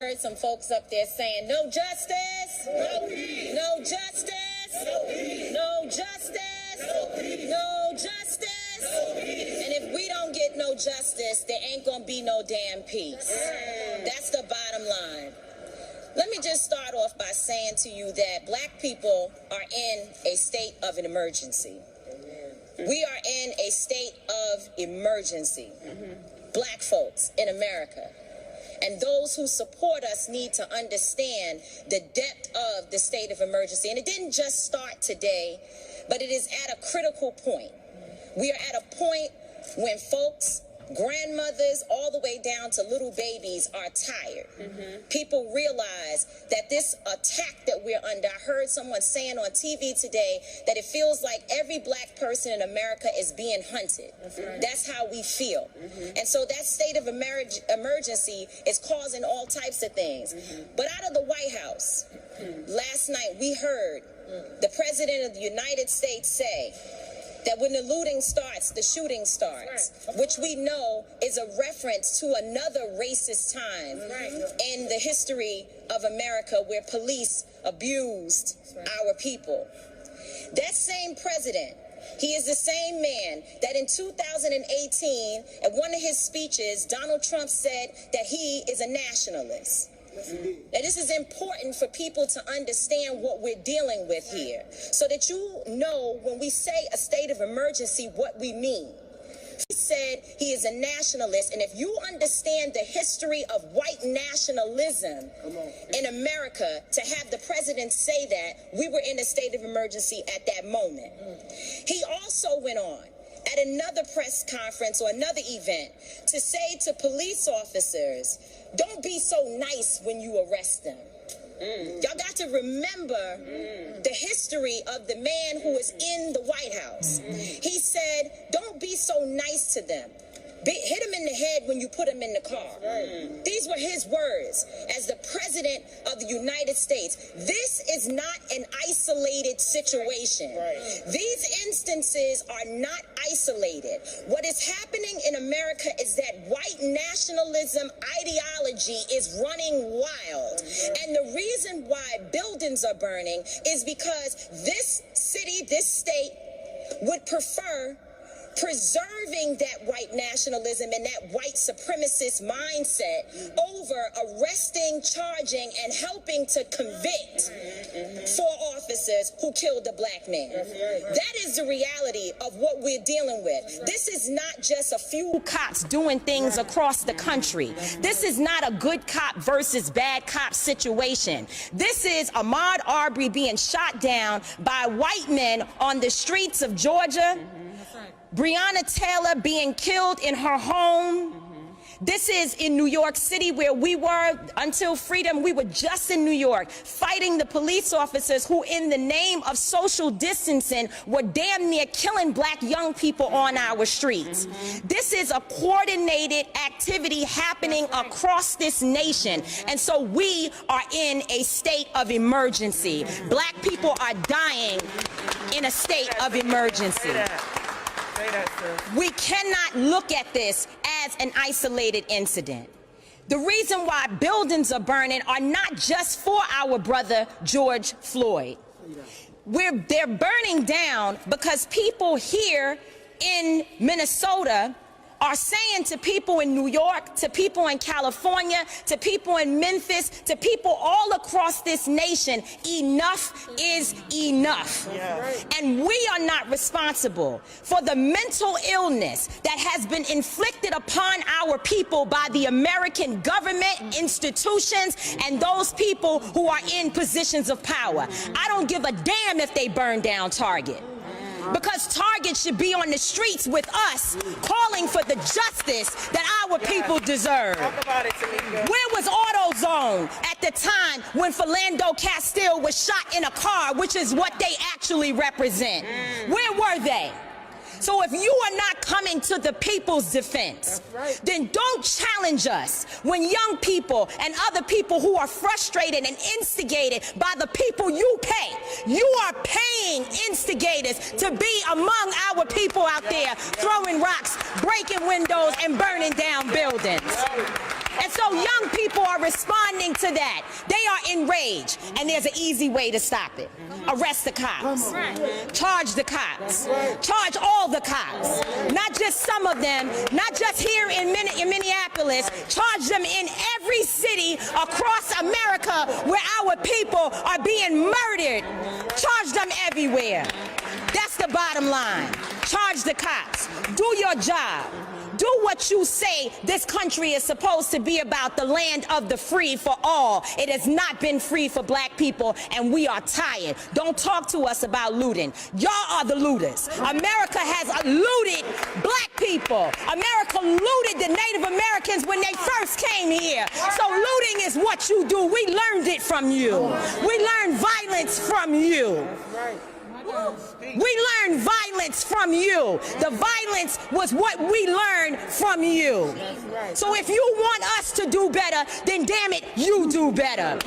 Heard some folks up there saying, no justice, no peace. No justice, no peace. No justice, no peace. No justice. No peace. And if we don't get no justice, there ain't gonna be no damn peace. That's the bottom line. Let me just start off by saying to you that black people are in a state of an emergency. We are in a state of emergency. Black folks in America. And those who support us need to understand the depth of the state of emergency. And it didn't just start today, but it is at a critical point. We are at a point when folks, grandmothers, all the way down to little babies are tired. People realize that this attack that we're under, I heard someone saying on TV today that it feels like every black person in America is being hunted. That's how we feel. And so that state of emergency is causing all types of things. But out of the White House, last night we heard the President of the United States say that when the looting starts, the shooting starts, which we know is a reference to another racist time in the history of America where police abused our people. That same president, he is the same man that in 2018, at one of his speeches, Donald Trump said that he is a nationalist. Now, this is important for people to understand what we're dealing with here, so that you know when we say a state of emergency, what we mean. He said he is a nationalist, and if you understand the history of white nationalism in America, to have the president say that, we were in a state of emergency at that moment. He also went on at another press conference or another event to say to police officers, don't be so nice when you arrest them. Y'all got to remember the history of the man who is in the White House. He said, don't be so nice to them. Hit him in the head when you put him in the car. These were his words as the President of the United States. This is not an isolated situation. These instances are not isolated. What is happening in America is that white nationalism ideology is running wild. And the reason why buildings are burning is because this city, this state, would prefer preserving that white nationalism and that white supremacist mindset over arresting, charging, and helping to convict 4 officers who killed a black man. That is the reality of what we're dealing with. This is not just a few cops doing things across the country. This is not a good cop versus bad cop situation. This is Ahmaud Arbery being shot down by white men on the streets of Georgia. Breonna Taylor being killed in her home. This is in New York City, where we were until freedom. We were just in New York fighting the police officers who, in the name of social distancing, were damn near killing black young people on our streets. This is a coordinated activity happening across this nation. And so we are in a state of emergency. Black people are dying in a state of emergency. We cannot look at this as an isolated incident. The reason why buildings are burning are not just for our brother George Floyd. They're burning down because people here in Minnesota are saying to people in New York, to people in California, to people in Memphis, to people all across this nation, enough is enough. And we are not responsible for the mental illness that has been inflicted upon our people by the American government, institutions, and those people who are in positions of power. I don't give a damn if they burn down Target, because Target should be on the streets with us, calling for the justice that our people deserve. Talk about it, Tamika. Where was AutoZone at the time when Philando Castile was shot in a car, which is what they actually represent? Where were they? So if you are not coming to the people's defense, then don't challenge us when young people and other people who are frustrated and instigated by the people you pay. You are paying instigators to be among our people out there throwing rocks, breaking windows, and burning down buildings. And so young people are responding to that. They are enraged. And there's an easy way to stop it. Arrest the cops. Charge the cops. Charge all the cops. Not just some of them, not just here in Minneapolis. Charge them in every city across America where our people are being murdered. Charge them everywhere. That's the bottom line. Charge the cops. Do your job. Do what you say this country is supposed to be about, the land of the free for all. It has not been free for black people, and we are tired. Don't talk to us about looting. Y'all are the looters. America has looted black people. America looted the Native Americans when they first came here. So looting is what you do. We learned it from you. We learned violence from you. We learned violence from you. The violence was what we learned from you. So if you want us to do better, then damn it, you do better.